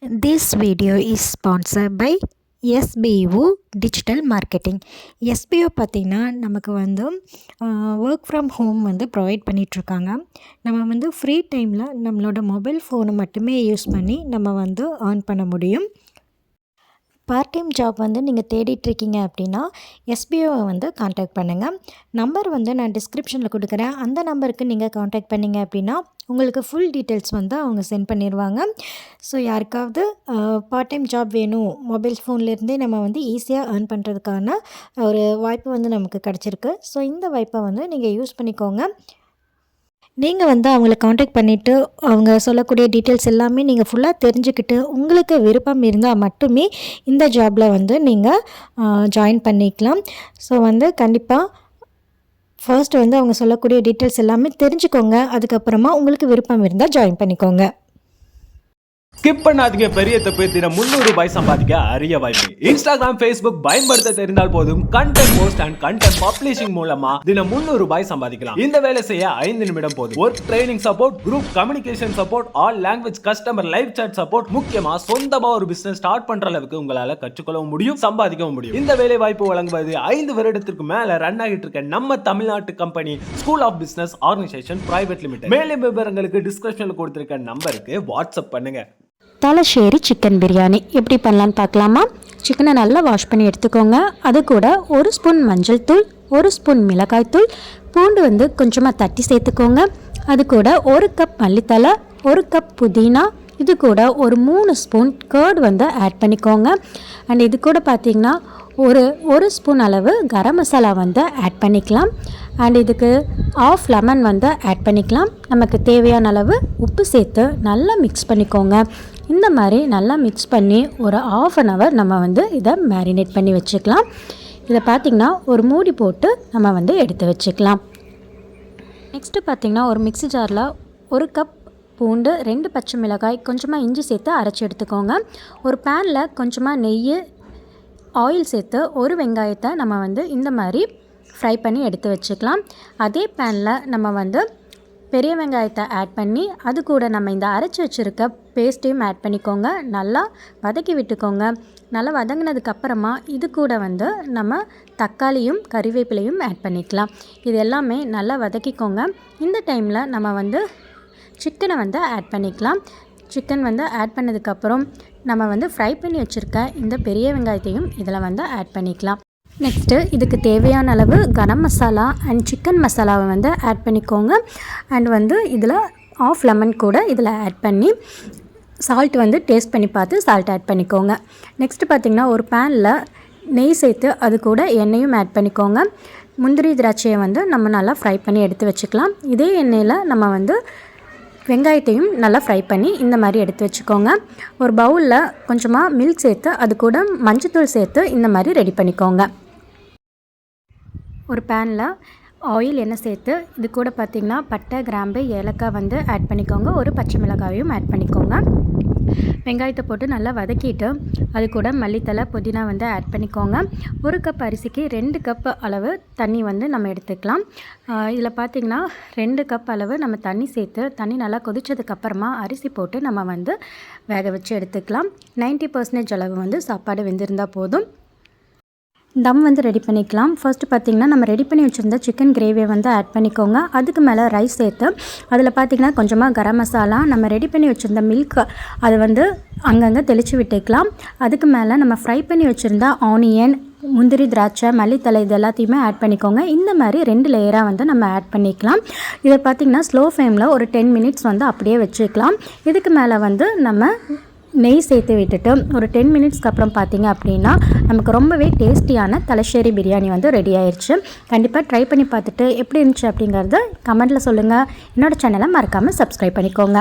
This video is sponsored by SBO digital marketing. SPO பார்த்திங்கன்னா நமக்கு work from home provide பண்ணிகிட்ருக்காங்க. நம்ம free டைமில் நம்மளோட மொபைல் ஃபோனை மட்டுமே யூஸ் பண்ணி நம்ம ஏர்ன் பண்ண முடியும். பார்ட் டைம் ஜாப் நீங்கள் தேடிட்டுருக்கீங்க அப்படின்னா எஸ்பிஓவை காண்டாக்ட் பண்ணுங்கள். நம்பர் நான் டிஸ்கிரிப்ஷனில் கொடுக்குறேன். அந்த நம்பருக்கு நீங்கள் காண்டாக்ட் பண்ணிங்க அப்படின்னா உங்களுக்கு ஃபுல் டீட்டெயில்ஸ் அவங்க சென்ட் பண்ணிடுவாங்க. ஸோ யாருக்காவது பார்ட் டைம் ஜாப் வேணும், மொபைல் ஃபோன்லேருந்தே நம்ம ஈஸியாக ஏர்ன் பண்ணுறதுக்கான ஒரு வாய்ப்பு நமக்கு கிடச்சிருக்கு. ஸோ இந்த வாய்ப்பை நீங்கள் யூஸ் பண்ணிக்கோங்க. நீங்கள் அவங்கள காண்டாக்ட் பண்ணிவிட்டு அவங்க சொல்லக்கூடிய டீட்டெயில்ஸ் எல்லாமே நீங்கள் ஃபுல்லாக தெரிஞ்சுக்கிட்டு உங்களுக்கு விருப்பம் இருந்தால் மட்டுமே இந்த ஜாபில் நீங்கள் ஜாயின் பண்ணிக்கலாம். ஸோ கண்டிப்பாக ஃபர்ஸ்ட் அவங்க சொல்லக்கூடிய டீட்டெயில்ஸ் எல்லாமே தெரிஞ்சுக்கோங்க. அதுக்கப்புறமா உங்களுக்கு விருப்பம் இருந்தால் ஜாயின் பண்ணிக்கோங்க. ஸ்கிப் பண்ணாதீங்க, பெரிய தப்பு. தினம் 300 ரூபாய் சம்பாதிக்க அரிய வாய்ப்பு. இன்ஸ்டாகிராம், ஃபேஸ்புக் பயன்படுத்த தெரிந்தால் போதும். Content post and content publishing மூலமா தினம் 300 ரூபாய் சம்பாதிக்கலாம். இந்த வேலை செய்ய 5 நிமிடம் போதும். Work training support, group communication support, all language customer live chat support, முக்கியமா சொந்தமா ஒரு பிசினஸ் ஸ்டார்ட் பண்ற அளவுக்கு உங்களால கற்றுக்கொள்ளவும் முடியும், சம்பாதிக்கவும் முடியும். இந்த வேலை வாய்ப்பு வழங்குவது 5 வருடத்திற்கு மேல ரன் ஆகிட்டு இருக்க நம்ம தமிழ்நாட்டு company school of business organisation private limited. மேலும் விவரங்களுக்கு டிஸ்கிரிப்ஷன்ல கொடுத்திருக்க நம்பருக்கு வாட்ஸ்அப் பண்ணுங்க. தலசேரி சிக்கன் பிரியாணி எப்படி பண்ணலான்னு பார்க்கலாமா? சிக்கனை நல்லா வாஷ் பண்ணி எடுத்துக்கோங்க. அது கூட 1 ஸ்பூன் மஞ்சள் தூள், 1 ஸ்பூன் மிளகாய் தூள், பூண்டு கொஞ்சமாக தட்டி சேர்த்துக்கோங்க. அது கூட 1 கப் மல்லித்தலை, 1 கப் புதினா, இது கூட ஒரு 3 ஸ்பூன் கர்ட் ஆட் பண்ணிக்கோங்க. அண்ட் இது கூட பார்த்திங்கன்னா ஒரு ஸ்பூன் அளவு கரம் மசாலா ஆட் பண்ணிக்கலாம். அண்ட் இதுக்கு ஆஃப் லெமன் ஆட் பண்ணிக்கலாம். நமக்கு தேவையான அளவு உப்பு சேர்த்து நல்லா மிக்ஸ் பண்ணிக்கோங்க. இந்த மாதிரி நல்லா மிக்ஸ் பண்ணி ஒரு ½ அன் ஹவர் நம்ம இதை மேரினேட் பண்ணி வச்சுக்கலாம். இதை பார்த்திங்கன்னா ஒரு மூடி போட்டு நம்ம எடுத்து வச்சுக்கலாம். நெக்ஸ்ட்டு பார்த்திங்கன்னா ஒரு மிக்ஸி ஜாரில் 1 கப் பூண்டு, 2 பச்சை மிளகாய், கொஞ்சமாக இஞ்சி சேர்த்து அரைச்சி எடுத்துக்கோங்க. ஒரு பேனில் கொஞ்சமாக நெய், ஆயில் சேர்த்து ஒரு வெங்காயத்தை நம்ம இந்த மாதிரி ஃப்ரை பண்ணி எடுத்து வச்சுக்கலாம். அதே பேனில் நம்ம பெரிய வெங்காயத்தை ஆட் பண்ணி அது கூட நம்ம இந்த அரைச்சி வச்சுருக்க பேஸ்ட்டையும் ஆட் பண்ணிக்கோங்க. நல்லா வதக்கி விட்டுக்கோங்க. நல்லா வதங்கினதுக்கப்புறமா இது கூட நம்ம தக்காளியும் கறிவேப்பிலையும் ஆட் பண்ணிக்கலாம். இது எல்லாமே நல்லா வதக்கிக்கோங்க. இந்த டைமில் நம்ம சிக்கனை ஆட் பண்ணிக்கலாம். சிக்கன் ஆட் பண்ணதுக்கப்புறம் நம்ம ஃப்ரை பண்ணி வச்சுருக்க இந்த பெரிய வெங்காயத்தையும் இதில் ஆட் பண்ணிக்கலாம். நெக்ஸ்ட்டு இதுக்கு தேவையான அளவு கரம் மசாலா அண்ட் சிக்கன் மசாலாவை ஆட் பண்ணிக்கோங்க. அண்ட் இதில் ½ லெமன் கூட இதில் ஆட் பண்ணி சால்ட் டேஸ்ட் பண்ணி பார்த்து சால்ட் ஆட் பண்ணிக்கோங்க. நெக்ஸ்ட்டு பார்த்திங்கன்னா ஒரு பேனில் நெய் சேர்த்து அது கூட எண்ணெயும் ஆட் பண்ணிக்கோங்க. முந்திரி திராட்சையை நம்ம நல்லா ஃப்ரை பண்ணி எடுத்து வச்சுக்கலாம். இதே எண்ணெயில் நம்ம வெங்காயத்தையும் நல்லா ஃப்ரை பண்ணி இந்த மாதிரி எடுத்து வச்சுக்கோங்க. ஒரு பவுலில் கொஞ்சமாக மில்க் சேர்த்து அது கூட மஞ்சத்தூள் சேர்த்து இந்த மாதிரி ரெடி பண்ணிக்கோங்க. ஒரு பேனில் ஆயில் எண்ணெய் சேர்த்து இது கூட பார்த்திங்கன்னா பட்டை, கிராம்பு, ஏலக்காய் ஆட் பண்ணிக்கோங்க. ஒரு பச்சை மிளகாயும் ஆட் பண்ணிக்கோங்க. வெங்காயத்தை போட்டு நல்லா வதக்கிட்டு அது கூட மல்லித்தலை, புதினா ஆட் பண்ணிக்கோங்க. 1 கப் அரிசிக்கு 2 கப் அளவு தண்ணி நம்ம எடுத்துக்கலாம். இதில் பார்த்திங்கன்னா 2 கப் அளவு நம்ம தண்ணி சேர்த்து தண்ணி நல்லா கொதிச்சதுக்கப்புறமா அரிசி போட்டு நம்ம வேக வச்சு எடுத்துக்கலாம். 90% அளவு சாப்பாடு வெந்திருந்தால் போதும். தம் ரெடி பண்ணிக்கலாம். ஃபர்ஸ்ட்டு பார்த்திங்கன்னா நம்ம ரெடி பண்ணி வச்சுருந்த சிக்கன் கிரேவியை ஆட் பண்ணிக்கோங்க. அதுக்கு மேலே ரைஸ் சேர்த்து அதில் பார்த்திங்கன்னா கொஞ்சமாக கரம் மசாலா, நம்ம ரெடி பண்ணி வச்சுருந்த மில்க் அதை அங்கங்கே தெளித்து விட்டுக்கலாம். அதுக்கு மேலே நம்ம ஃப்ரை பண்ணி வச்சுருந்த ஆனியன், முந்திரி திராட்சை, மல்லித்தலை இது எல்லாத்தையுமே ஆட் பண்ணிக்கோங்க. இந்த மாதிரி 2 லேயராக நம்ம ஆட் பண்ணிக்கலாம். இதை பார்த்திங்கன்னா ஸ்லோ ஃப்ளேமில் ஒரு 10 மினிட்ஸ் அப்படியே வச்சுக்கலாம். இதுக்கு மேலே நம்ம நெய் சேர்த்து விட்டுட்டு ஒரு 10 மினிட்ஸ்க்கு அப்புறம் பார்த்திங்க அப்படின்னா நமக்கு ரொம்பவே டேஸ்டியான தலசேரி பிரியாணி ரெடி ஆயிடுச்சு. கண்டிப்பாக ட்ரை பண்ணி பார்த்துட்டு எப்படி இருந்துச்சு அப்படிங்கிறத கமெண்ட்டில் சொல்லுங்கள். என்னோடய சேனலை மறக்காமல் சப்ஸ்கிரைப் பண்ணிக்கோங்க.